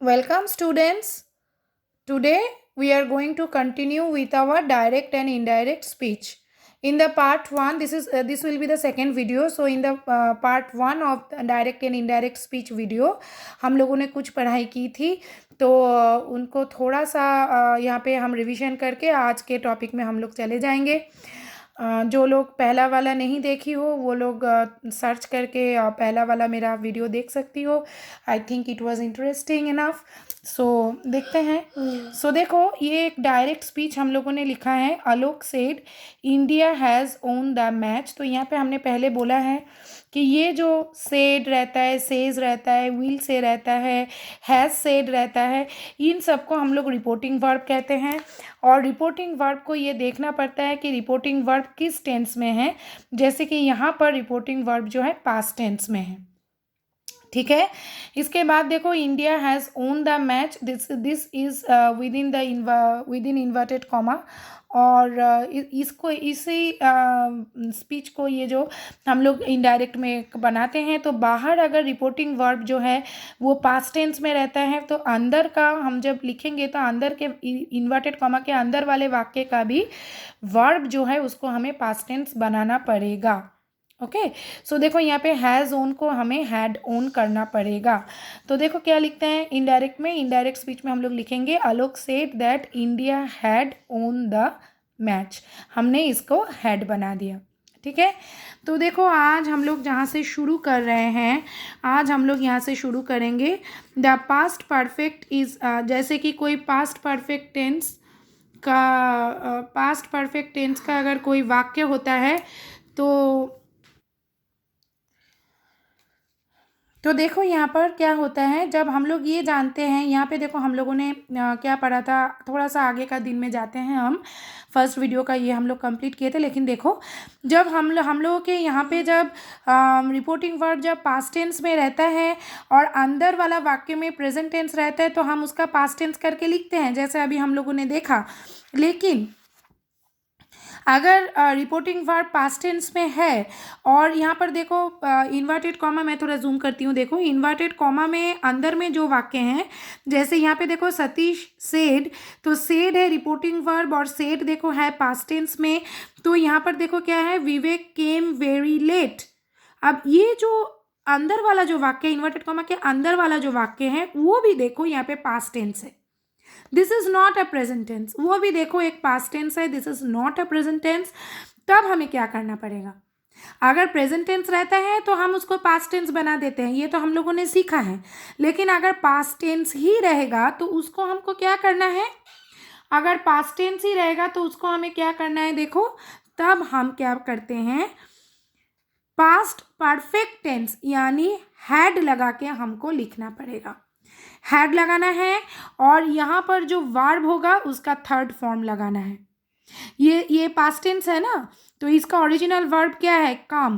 Welcome students. Today we are going to continue with our direct and indirect speech. In the part 1, this will be the second video. So in the part 1 of the direct and indirect speech video, हम लोगों ने कुछ पढ़ाई की थी, तो उनको थोड़ा सा यहाँ पे हम रिवीजन करके आज के टॉपिक में हम लोग चले जाएंगे। जो लोग पहला वाला नहीं देखी हो वो लोग सर्च करके पहला वाला मेरा वीडियो देख सकती हो। I think it was interesting enough. So देखते हैं। सो देखो, ये एक डायरेक्ट स्पीच हम लोगों ने लिखा है। Alok said India has won the match. तो यहाँ पे हमने पहले बोला है कि ये जो सेड रहता है, सेज रहता है, विल से रहता है, हैज़ सेड रहता है, इन सबको हम लोग रिपोर्टिंग वर्ब कहते हैं। और रिपोर्टिंग वर्ब को ये देखना पड़ता है कि रिपोर्टिंग वर्ब किस टेंस में है। जैसे कि यहाँ पर रिपोर्टिंग वर्ब जो है पास्ट टेंस में है, ठीक है। इसके बाद देखो, India has won the match, this is with in inverted comma. और इसको इसी स्पीच को ये जो हम लोग इनडायरेक्ट में बनाते हैं, तो बाहर अगर रिपोर्टिंग वर्ब जो है वो पास्ट टेंस में रहता है, तो अंदर का हम जब लिखेंगे तो अंदर के इन्वर्टेड कॉमा के अंदर वाले वाक्य का भी वर्ब जो है उसको हमें पास्ट टेंस बनाना पड़ेगा। ओके। सो देखो, यहाँ पे हैज़ ओन को हमें हैड ओन करना पड़ेगा। तो देखो क्या लिखते हैं इनडायरेक्ट में। इनडायरेक्ट स्पीच में हम लोग लिखेंगे Alok said that India had won the match. हमने इसको हैड बना दिया, ठीक है। तो देखो, आज हम लोग जहाँ से शुरू कर रहे हैं, आज हम लोग यहाँ से शुरू करेंगे। द पास्ट परफेक्ट इज, जैसे कि कोई पास्ट परफेक्ट टेंस का अगर कोई वाक्य होता है तो देखो यहाँ पर क्या होता है। जब हम लोग ये जानते हैं, यहाँ पे देखो हम लोगों ने क्या पढ़ा था, थोड़ा सा आगे का दिन में जाते हैं हम। फर्स्ट वीडियो का ये हम लोग कंप्लीट किए थे, लेकिन देखो जब हम लोगों के यहाँ पे जब रिपोर्टिंग वर्ब जब पास्ट टेंस में रहता है और अंदर वाला वाक्य में प्रेजेंट टेंस रहता है, तो हम उसका पास्ट टेंस करके लिखते हैं, जैसे अभी हम लोगों ने देखा। लेकिन अगर रिपोर्टिंग वर्ब पास्ट टेंस में है और यहाँ पर देखो इन्वर्टेड कॉमा, मैं थोड़ा जूम करती हूँ, देखो इन्वर्टेड कॉमा में अंदर में जो वाक्य हैं, जैसे यहाँ पे देखो सतीश सेड, तो सेड है रिपोर्टिंग वर्ब और सेड देखो है पास्ट टेंस में। तो यहाँ पर देखो क्या है, विवेक केम वेरी लेट। अब ये जो अंदर वाला जो वाक्य, इन्वर्टेड कॉमा के अंदर वाला जो वाक्य है, वो भी देखो यहाँ पे पास्ट टेंस है। This is not a present tense, वो भी देखो एक पास्ट टेंस है, this is not a present tense. तब हमें क्या करना पड़ेगा, अगर प्रेजेंट टेंस रहता है तो हम उसको पास्ट टेंस बना देते हैं, ये तो हम लोगों ने सीखा है। लेकिन अगर पास्ट टेंस ही रहेगा तो उसको हमको क्या करना है, अगर पास्ट टेंस ही रहेगा तो उसको हमें क्या करना है, देखो तब हम क्या करते हैं, पास्ट परफेक्ट टेंस यानी हैड लगा के हमको लिखना पड़ेगा। हैड लगाना है और यहाँ पर जो वर्ब होगा उसका थर्ड फॉर्म लगाना है। ये पास्ट टेंस है ना, तो इसका ओरिजिनल वर्ब क्या है, कम।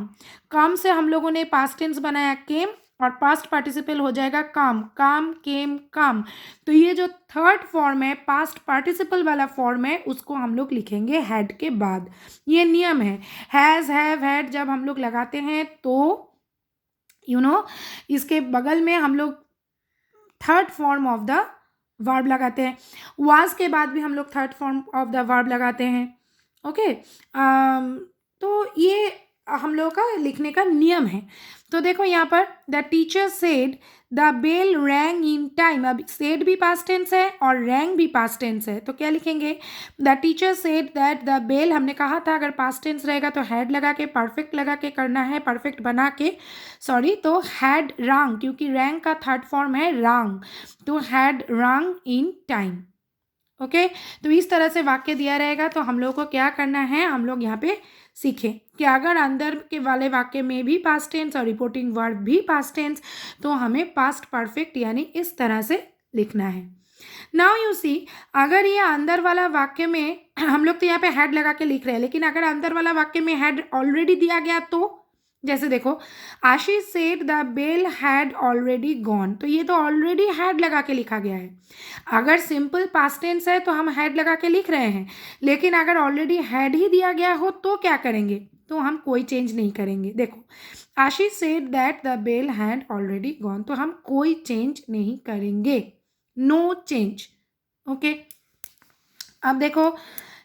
कम से हम लोगों ने पास्ट टेंस बनाया केम और पास्ट पार्टिसिपल हो जाएगा कम, काम केम कम। तो ये जो थर्ड फॉर्म है, पास्ट पार्टिसिपल वाला फॉर्म है, उसको हम लोग लिखेंगे हैड के बाद। ये नियम है, हैज़ हैव हैड जब हम लोग लगाते हैं तो इसके बगल में हम लोग third form of the verb लगाते हैं। वाज के बाद भी हम लोग third form of the verb लगाते हैं। ओके। तो ये हम लोगों का लिखने का नियम है। तो देखो यहाँ पर the teacher said the bell rang in time. अब सेड भी पास्ट टेंस है और रैंग भी पास्ट टेंस है, तो क्या लिखेंगे, the teacher said that the bell. हमने कहा था अगर पास्ट टेंस रहेगा तो हैड लगा के परफेक्ट लगा के करना है, परफेक्ट बना के, सॉरी, तो हैड रंग, क्योंकि रैंग का थर्ड फॉर्म है रंग, तो हैड रंग इन टाइम। ओके। तो इस तरह से वाक्य दिया रहेगा, तो हम लोग को क्या करना है, हम लोग यहाँ पे सीखें कि अगर अंदर के वाले वाक्य में भी पास्ट टेंस और रिपोर्टिंग वर्ब भी पास्ट टेंस, तो हमें पास्ट परफेक्ट यानी इस तरह से लिखना है। नाउ यू सी, अगर ये अंदर वाला वाक्य में हम लोग तो यहाँ पे हैड लगा के लिख रहे हैं, लेकिन अगर अंदर वाला वाक्य में हैड ऑलरेडी दिया गया, तो जैसे देखो Ashish said the bell had already gone, तो ये तो ऑलरेडी हैड लगा के लिखा गया है। अगर सिंपल पास्ट टेंस है तो हम हैड लगा के लिख रहे हैं, लेकिन अगर ऑलरेडी हैड ही दिया गया हो तो क्या करेंगे, तो हम कोई चेंज नहीं करेंगे। देखो Ashish said that the bell had already gone, तो हम कोई चेंज नहीं करेंगे। No change. ओके, अब देखो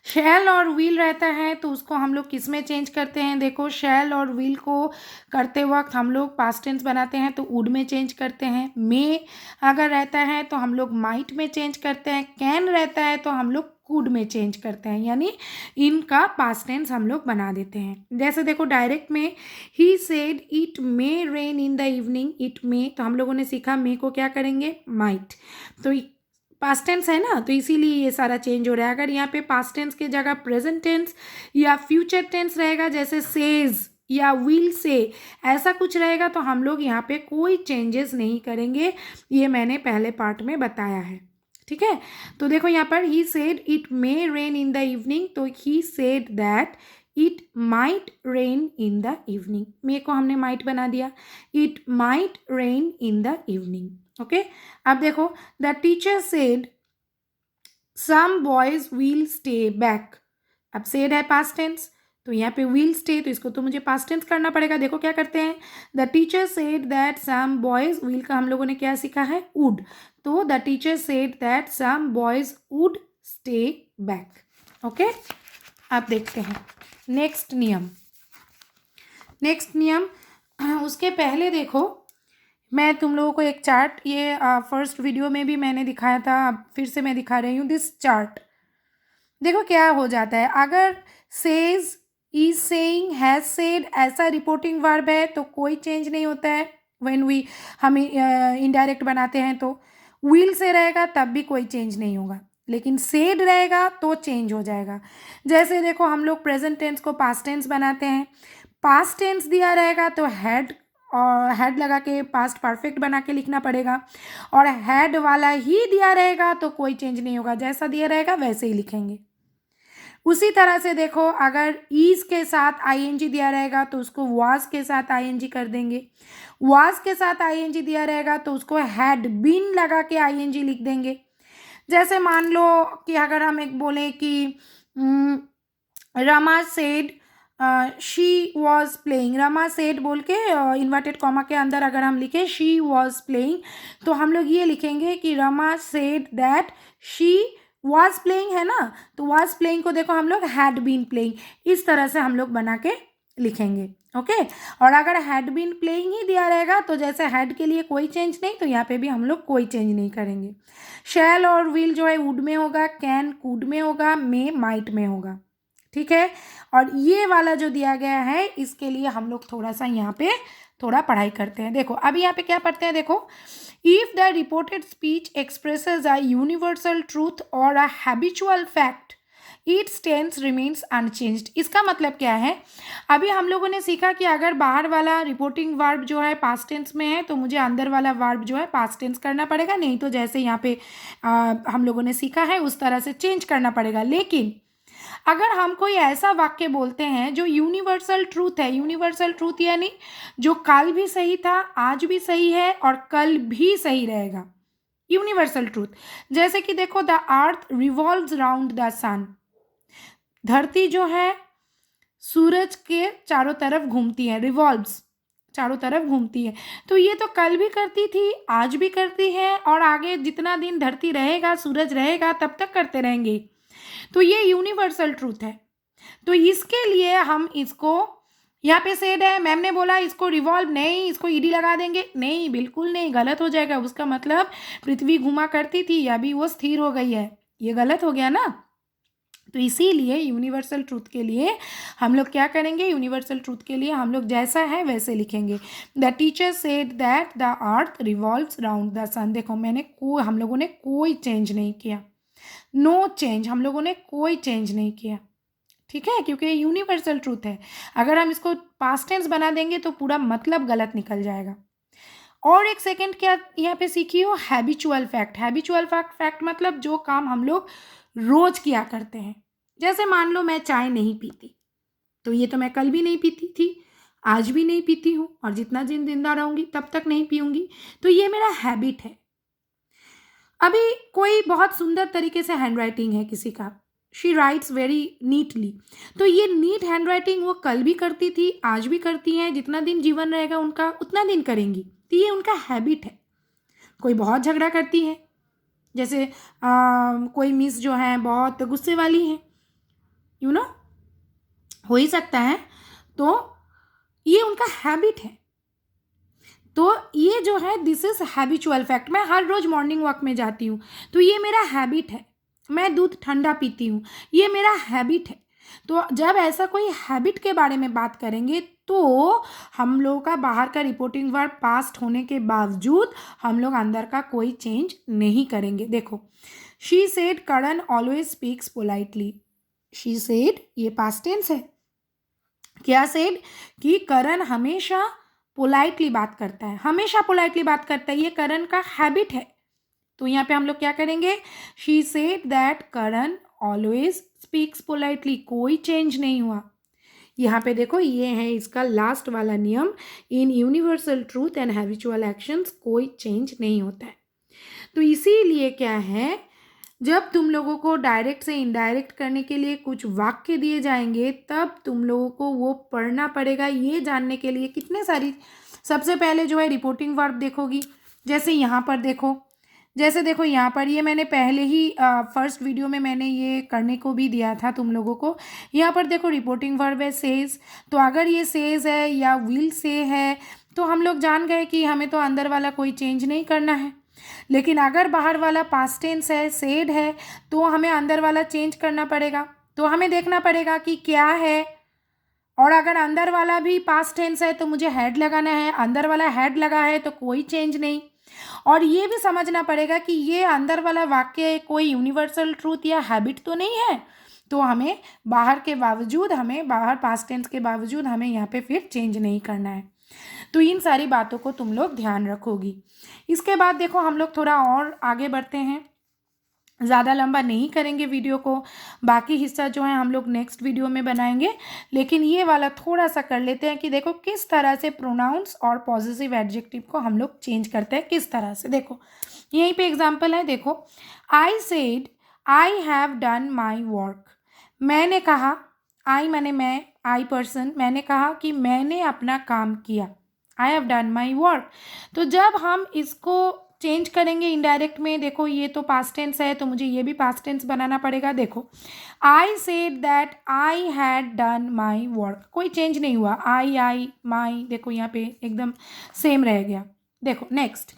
शैल और विल रहता है तो उसको हम लोग किस में चेंज करते हैं। देखो शैल और विल को करते वक्त हम लोग पास्ट टेंस बनाते हैं तो वुड में चेंज करते हैं। मे अगर रहता है तो हम लोग माइट में चेंज करते हैं। कैन रहता है तो हम लोग कुड में चेंज करते हैं, यानी इनका पास्ट टेंस हम लोग बना देते हैं। जैसे देखो डायरेक्ट में ही said it may rain in the evening, it may, तो हम लोगों ने सीखा मे को क्या करेंगे, माइट। तो पास्ट टेंस है ना, तो इसीलिए ये सारा चेंज हो रहा है। अगर यहाँ पे पास्ट टेंस की जगह प्रेजेंट टेंस या फ्यूचर टेंस रहेगा, जैसे सेज या विल से, ऐसा कुछ रहेगा, तो हम लोग यहाँ पे कोई चेंजेस नहीं करेंगे। ये मैंने पहले पार्ट में बताया है, ठीक है। तो देखो यहाँ पर he said it may rain in the evening, तो he said that it might rain in the evening. May को हमने माइट बना दिया, it might rain in the evening. Okay, अब देखो the teacher said some boys will stay back. अब said है past tense, तो यहाँ पे विल स्टे, तो इसको तो मुझे पास्ट टेंस करना पड़ेगा। देखो क्या करते हैं, the teacher said that some boys, will का हम लोगों ने क्या सीखा है, वुड, तो the teacher said that some boys would stay back. Okay, अब देखते हैं नेक्स्ट नियम। नेक्स्ट नियम, उसके पहले देखो मैं तुम लोगों को एक चार्ट, ये फर्स्ट वीडियो में भी मैंने दिखाया था, अब फिर से मैं दिखा रही हूँ दिस चार्ट। देखो क्या हो जाता है, अगर says, is saying, has said ऐसा रिपोर्टिंग वर्ब है तो कोई चेंज नहीं होता है। व्हेन वी हम इनडायरेक्ट बनाते हैं तो विल से रहेगा तब भी कोई चेंज नहीं होगा, लेकिन सेड रहेगा तो चेंज हो जाएगा। जैसे देखो हम लोग प्रेजेंट टेंस को पास्ट टेंस बनाते हैं, पास्ट टेंस दिया रहेगा तो हैड और हैड लगा के पास्ट परफेक्ट बना के लिखना पड़ेगा, और हैड वाला ही दिया रहेगा तो कोई चेंज नहीं होगा, जैसा दिया रहेगा वैसे ही लिखेंगे। उसी तरह से देखो अगर ईज के साथ आईएनजी दिया रहेगा तो उसको वाज के साथ आईएनजी कर देंगे, वाज के साथ आईएनजी दिया रहेगा तो उसको हैड बीन लगा के आईएनजी लिख देंगे। जैसे मान लो कि अगर हम एक बोले कि Rama said she was playing, Rama said बोल के इन्वर्टेड कॉमा के अंदर अगर हम लिखें शी वॉज प्लेइंग, तो हम लोग ये लिखेंगे कि Rama said that she was playing, है ना, तो वॉज प्लेइंग को देखो हम लोग हैड बीन प्लेइंग, इस तरह से हम लोग बना के लिखेंगे। ओके, और अगर हैड बीन प्लेइंग ही दिया रहेगा तो जैसे हैड के लिए कोई चेंज नहीं, तो यहाँ पे भी हम लोग कोई चेंज नहीं करेंगे। शैल और विल जो है वुड में होगा, कैन कुड में होगा, मे माइट में होगा, ठीक है। और ये वाला जो दिया गया है इसके लिए हम लोग थोड़ा सा यहाँ पे थोड़ा पढ़ाई करते हैं। देखो अभी यहाँ पे क्या पढ़ते हैं, देखो if the reported speech expresses a universal truth और a habitual fact its tense remains unchanged. इसका मतलब क्या है, अभी हम लोगों ने सीखा कि अगर बाहर वाला रिपोर्टिंग वर्ब जो है पास्ट टेंस में है तो मुझे अंदर वाला वर्ब जो है पास्ट टेंस करना पड़ेगा, नहीं तो जैसे यहाँ पे हम लोगों ने सीखा है उस तरह से चेंज करना पड़ेगा। लेकिन अगर हम कोई ऐसा वाक्य बोलते हैं जो यूनिवर्सल ट्रूथ है, यूनिवर्सल ट्रूथ यानी जो कल भी सही था, आज भी सही है और कल भी सही रहेगा, यूनिवर्सल ट्रूथ। जैसे कि देखो the earth revolves round the sun, धरती जो है सूरज के चारों तरफ घूमती है, रिवॉल्व्स चारों तरफ घूमती है, तो ये तो कल भी करती थी, आज भी करती है और आगे जितना दिन धरती रहेगा, सूरज रहेगा, तब तक करते रहेंगे। तो ये यूनिवर्सल ट्रूथ है। तो इसके लिए हम इसको, यहाँ पे सेड है, मैम ने बोला इसको रिवॉल्व, नहीं इसको ईडी लगा देंगे, नहीं बिल्कुल नहीं, गलत हो जाएगा। उसका मतलब पृथ्वी घुमा करती थी, अभी वो स्थिर हो गई है, ये गलत हो गया ना। तो इसीलिए यूनिवर्सल ट्रूथ के लिए हम लोग क्या करेंगे, यूनिवर्सल ट्रूथ के लिए हम लोग जैसा है वैसे लिखेंगे। The teacher said that the earth revolves round the sun. देखो हम लोगों ने कोई चेंज नहीं किया, नो चेंज, हम लोगों ने कोई चेंज नहीं किया, ठीक है, क्योंकि ये यूनिवर्सल ट्रूथ है। अगर हम इसको पास्ट टेंस बना देंगे तो पूरा मतलब गलत निकल जाएगा। और एक सेकंड क्या यहाँ पे सीखी हो, हैबिचुअल फैक्ट। हैबिचुअल फैक्ट मतलब जो काम हम लोग रोज किया करते हैं। जैसे मान लो मैं चाय नहीं पीती, तो ये तो मैं कल भी नहीं पीती थी, आज भी नहीं पीती हूँ और जितना दिन जिंदा रहूंगी तब तक नहीं पीऊंगी, तो ये मेरा हैबिट है। अभी कोई बहुत सुंदर तरीके से हैंड राइटिंग है किसी का, शी राइट्स वेरी नीटली, तो ये नीट हैंड राइटिंग वो कल भी करती थी, आज भी करती हैं, जितना दिन जीवन रहेगा उनका उतना दिन करेंगी, तो ये उनका हैबिट है। कोई बहुत झगड़ा करती है जैसे कोई मिस जो है बहुत गुस्से वाली है, यू नो, हो ही सकता है, तो ये उनका हैबिट है। तो ये जो है दिस इज हैबिचुअल फैक्ट। मैं हर रोज मॉर्निंग वॉक में जाती हूँ तो ये मेरा हैबिट है। मैं दूध ठंडा पीती हूँ, ये मेरा हैबिट है। तो जब ऐसा कोई हैबिट के बारे में बात करेंगे तो हम लोगों का बाहर का रिपोर्टिंग वर्ब पास्ट होने के बावजूद हम लोग अंदर का कोई चेंज नहीं करेंगे। देखो, she said Karan always speaks politely. She said ये पास्ट टेंस है। क्या सेड? कि करण हमेशा पोलाइटली बात करता है, हमेशा पोलाइटली बात करता है, ये करण का हैबिट है। तो यहाँ पे हम लोग क्या करेंगे? She said that Karan always speaks politely. कोई चेंज नहीं हुआ। यहाँ पे देखो, ये है इसका लास्ट वाला नियम, in universal truth and habitual actions कोई चेंज नहीं होता है। तो इसीलिए क्या है, जब तुम लोगों को डायरेक्ट से इनडायरेक्ट करने के लिए कुछ वाक्य दिए जाएंगे तब तुम लोगों को वो पढ़ना पड़ेगा, ये जानने के लिए कितने सारी। सबसे पहले जो है रिपोर्टिंग वर्ब देखोगी। जैसे यहाँ पर देखो, जैसे देखो यहाँ पर, ये मैंने पहले ही फर्स्ट वीडियो में मैंने ये करने को भी दिया था तुम लोगों को। यहाँ पर देखो रिपोर्टिंग वर्ब है सेज। तो अगर ये सेज है या विल से है तो हम लोग जान गए कि हमें तो अंदर वाला कोई चेंज नहीं करना है। लेकिन अगर बाहर वाला पास्ट टेंस है, सेड है, तो हमें अंदर वाला चेंज करना पड़ेगा। तो हमें देखना पड़ेगा कि क्या है। और अगर अंदर वाला भी पास्ट टेंस है तो मुझे हैड लगाना है, अंदर वाला हैड लगा है तो कोई चेंज नहीं। और ये भी समझना पड़ेगा कि ये अंदर वाला वाक्य कोई यूनिवर्सल ट्रूथ या हैबिट तो नहीं है। तो हमें बाहर के बावजूद, हमें बाहर पास्ट टेंस के बावजूद हमें यहाँ पे फिर चेंज नहीं करना है। तो इन सारी बातों को तुम लोग ध्यान रखोगी। इसके बाद देखो हम लोग थोड़ा और आगे बढ़ते हैं, ज़्यादा लंबा नहीं करेंगे वीडियो को, बाकी हिस्सा जो है हम लोग नेक्स्ट वीडियो में बनाएंगे। लेकिन ये वाला थोड़ा सा कर लेते हैं कि देखो किस तरह से प्रोनाउंस और पॉजिटिव एडजेक्टिव को हम लोग चेंज करते हैं, किस तरह से। देखो यहीं पे एग्जांपल है, देखो, I said I have done my work. मैंने कहा, आई माने मैं, आई पर्सन, मैंने कहा कि मैंने अपना काम किया, I have done my work. तो जब हम इसको चेंज करेंगे इनडायरेक्ट में, देखो ये तो पास्ट टेंस है तो मुझे ये भी पास्ट टेंस बनाना पड़ेगा। देखो, I said that I had done my work, कोई चेंज नहीं हुआ। आई माई, देखो यहाँ पे एकदम सेम रह गया। देखो next,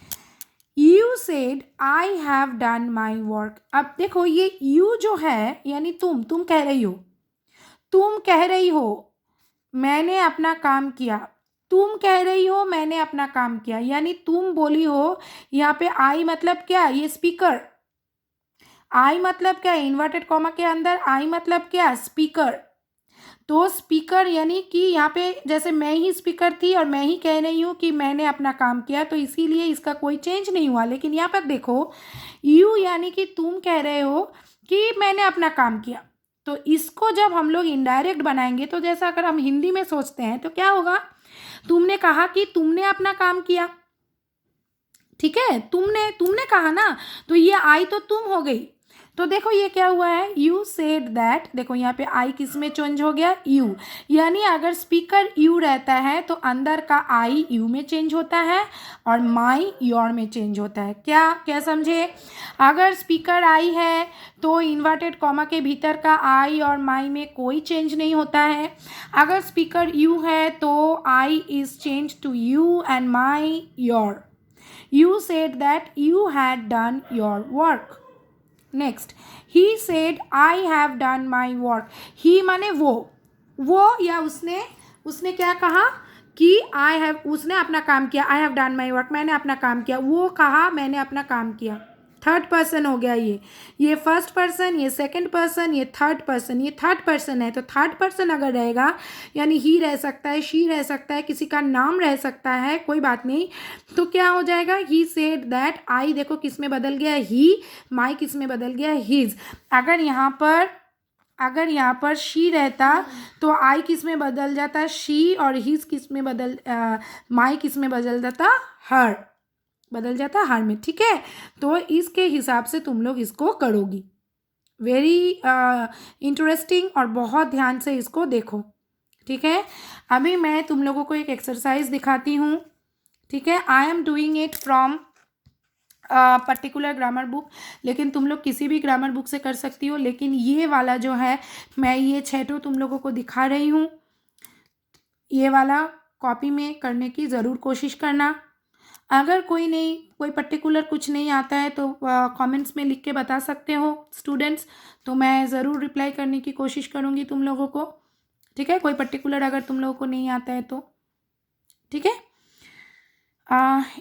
you said I have done my work. अब देखो ये यू जो है यानी तुम कह रही हो, तुम कह रही हो मैंने अपना काम किया, तुम कह रही हो मैंने अपना काम किया, यानी तुम बोली हो। यहाँ पे आई मतलब क्या? ये स्पीकर। आई मतलब क्या? इन्वर्टेड कॉमा के अंदर आई मतलब क्या? स्पीकर। तो स्पीकर यानी कि यहाँ पे जैसे मैं ही स्पीकर थी और मैं ही कह रही हूँ कि मैंने अपना काम किया, तो इसीलिए इसका कोई चेंज नहीं हुआ। लेकिन यहाँ पर देखो, यू यानी कि तुम कह रहे हो कि मैंने अपना काम किया। तो इसको जब हम लोग इनडायरेक्ट बनाएंगे तो जैसा अगर हम हिंदी में सोचते हैं तो क्या होगा? तुमने कहा कि तुमने अपना काम किया, ठीक है, तुमने कहा ना, तो ये आई तो तुम हो गई। तो देखो ये क्या हुआ है, यू सेड दैट। देखो यहाँ पे आई किस में चेंज हो गया? यू। यानी अगर स्पीकर यू रहता है तो अंदर का आई यू में चेंज होता है और माई योर में चेंज होता है। क्या क्या समझे? अगर स्पीकर आई है तो इन्वर्टेड कॉमा के भीतर का आई और माई में कोई चेंज नहीं होता है। अगर स्पीकर यू है तो I is change to you and my your. You said that you had done your work. Next, he said I have done my work. He माने वो या उसने क्या कहा कि I have, उसने अपना काम किया, I have done my work, मैंने अपना काम किया। वो कहा मैंने अपना काम किया। थर्ड पर्सन हो गया ये फर्स्ट पर्सन, ये सेकंड पर्सन, ये थर्ड पर्सन। ये थर्ड पर्सन है तो थर्ड पर्सन अगर रहेगा यानी ही रह सकता है, शी रह सकता है, किसी का नाम रह सकता है, कोई बात नहीं। तो क्या हो जाएगा? ही सेड दैट। आई देखो किस में बदल गया? ही। माई किस में बदल गया? हिज। अगर यहाँ पर शी रहता तो आई किस में बदल जाता? शी। और हिज किस में माई किस में बदल जाता? हर। बदल जाता हर में, ठीक है। तो इसके हिसाब से तुम लोग इसको करोगी। वेरी इंटरेस्टिंग और बहुत ध्यान से इसको देखो, ठीक है। अभी मैं तुम लोगों को एक एक्सरसाइज दिखाती हूँ, ठीक है। I am doing it from particular grammar book, लेकिन तुम लोग किसी भी ग्रामर बुक से कर सकती हो। लेकिन ये वाला जो है, मैं ये 6 तुम लोगों को दिखा रही हूँ, ये वाला कॉपी में करने की ज़रूर कोशिश करना। अगर कोई पर्टिकुलर कुछ नहीं आता है तो कमेंट्स में लिख के बता सकते हो स्टूडेंट्स, तो मैं ज़रूर रिप्लाई करने की कोशिश करूँगी तुम लोगों को, ठीक है। कोई पर्टिकुलर अगर तुम लोगों को नहीं आता है तो, ठीक है।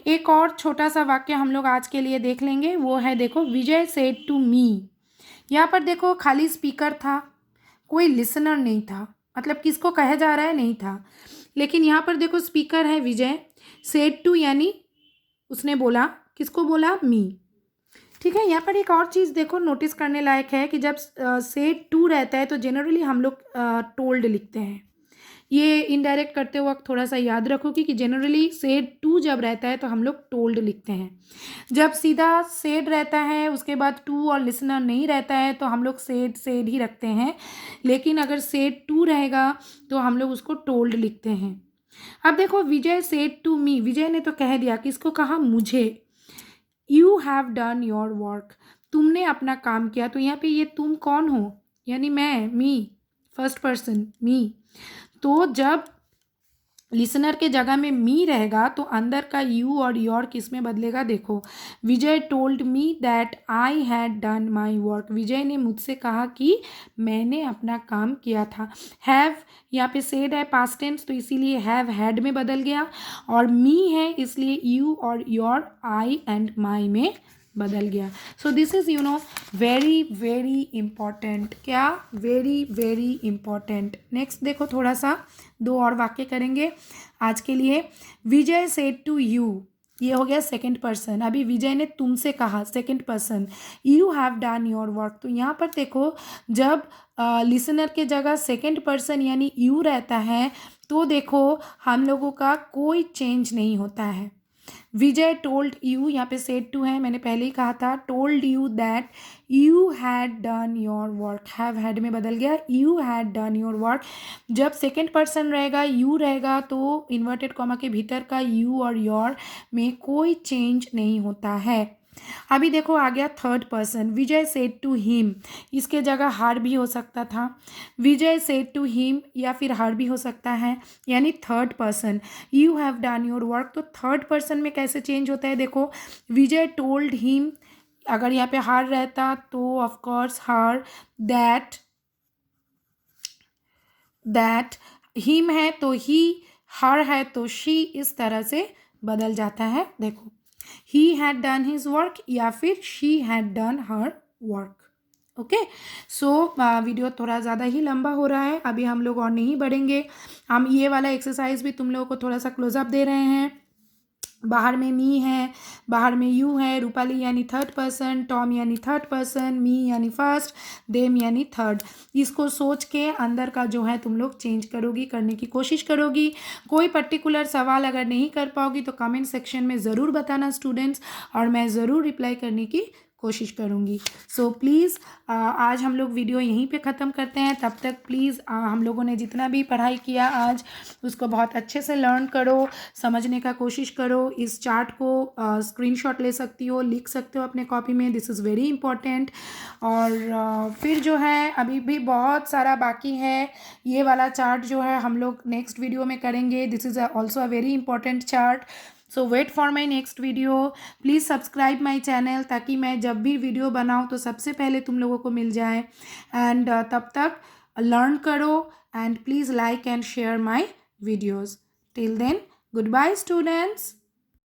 एक और छोटा सा वाक्य हम लोग आज के लिए देख लेंगे, वो है देखो, विजय सेड टू मी। यहाँ पर देखो खाली स्पीकर था, कोई लिसनर नहीं था, मतलब किसको कहा जा रहा है नहीं था। लेकिन यहाँ पर देखो स्पीकर है विजय, सेड टू यानी उसने बोला, किसको बोला, मी, ठीक है। यहाँ पर एक और चीज़ देखो नोटिस करने लायक है कि जब सेड टू रहता है तो जनरली हम लोग टोल्ड लिखते हैं। ये इनडायरेक्ट करते वक्त थोड़ा सा याद रखोगे कि जनरली सेड टू जब रहता है तो हम लोग टोल्ड लिखते हैं। जब सीधा सेड रहता है उसके बाद टू और लिसनर नहीं रहता है तो हम लोग सेड ही रखते हैं। लेकिन अगर सेड टू रहेगा तो हम लोग उसको टोल्ड लिखते हैं। अब देखो, विजय सेड टू मी, विजय ने तो कह दिया, किसको कहा, मुझे। You have done your work, तुमने अपना काम किया। तो यहाँ पे ये तुम कौन हो, यानी मैं, मी, फर्स्ट पर्सन मी। तो जब लिसनर के जगह में मी रहेगा तो अंदर का यू और योर किस में बदलेगा, देखो, Vijay told me that I had done my work, Vijay ने मुझसे कहा कि मैंने अपना काम किया था। हैव यहाँ पे सेड है पास्ट टेंस, तो इसीलिए हैव हैड में बदल गया, और मी है इसलिए यू और योर, आई एंड माई में बदल गया। So this is very very important, क्या, वेरी वेरी इम्पॉर्टेंट। नेक्स्ट देखो, थोड़ा सा 2 और वाक्य करेंगे आज के लिए। विजय सेड टू यू, ये हो गया सेकंड पर्सन। अभी विजय ने तुमसे कहा, second person, you have done your work. तो यहाँ पर देखो, जब लिसनर के जगह सेकंड पर्सन यानी यू रहता है तो देखो हम लोगों का कोई चेंज नहीं होता है। विजय टोल्ड यू, यहाँ पे सेड टू है, मैंने पहले ही कहा था, told you that you had done your work, have had में बदल गया, you had done your work. जब सेकेंड पर्सन रहेगा, यू रहेगा, तो इन्वर्टेड कॉमा के भीतर का यू और योर में कोई चेंज नहीं होता है। अभी देखो आ गया third person, Vijay said to him, इसके जगह हर भी हो सकता था, विजय सेड टू हिम या फिर हर भी हो सकता है, यानी third person. You have done your work, तो थर्ड पर्सन में कैसे चेंज होता है, देखो, विजय टोल्ड हिम, अगर यहाँ पे हर रहता तो ऑफकोर्स हर, दैट हिम है तो ही, हर है तो शी, इस तरह से बदल जाता है। देखो, he had done his work या फिर she had done her work। Okay, so video थोड़ा ज़्यादा ही लंबा हो रहा है, अभी हम लोग और नहीं बढ़ेंगे। हम ये वाला एक्सरसाइज भी तुम लोगों को थोड़ा सा क्लोजअप दे रहे हैं। बाहर में मी है, बाहर में यू है, रूपाली यानी थर्ड पर्सन, टॉम यानी थर्ड पर्सन, मी यानी फर्स्ट, देम यानी थर्ड। इसको सोच के अंदर का जो है तुम लोग चेंज करोगी, करने की कोशिश करोगी। कोई पर्टिकुलर सवाल अगर नहीं कर पाओगी तो कमेंट सेक्शन में ज़रूर बताना स्टूडेंट्स, और मैं ज़रूर रिप्लाई करने की कोशिश करूँगी। सो प्लीज़ आज हम लोग वीडियो यहीं पे ख़त्म करते हैं। तब तक प्लीज़ हम लोगों ने जितना भी पढ़ाई किया आज उसको बहुत अच्छे से लर्न करो, समझने का कोशिश करो। इस चार्ट को स्क्रीनशॉट ले सकती हो, लिख सकते हो अपने कॉपी में, दिस इज़ वेरी इंपॉर्टेंट। और फिर जो है अभी भी बहुत सारा बाकी है, ये वाला चार्ट जो है हम लोग नेक्स्ट वीडियो में करेंगे। This is also a very important chart. So wait for my next video, please subscribe my channel, ताकि मैं जब भी वीडियो बनाऊँ तो सबसे पहले तुम लोगों को मिल जाए। एंड तब तक लर्न करो, and please like and share my videos. Till then, goodbye students.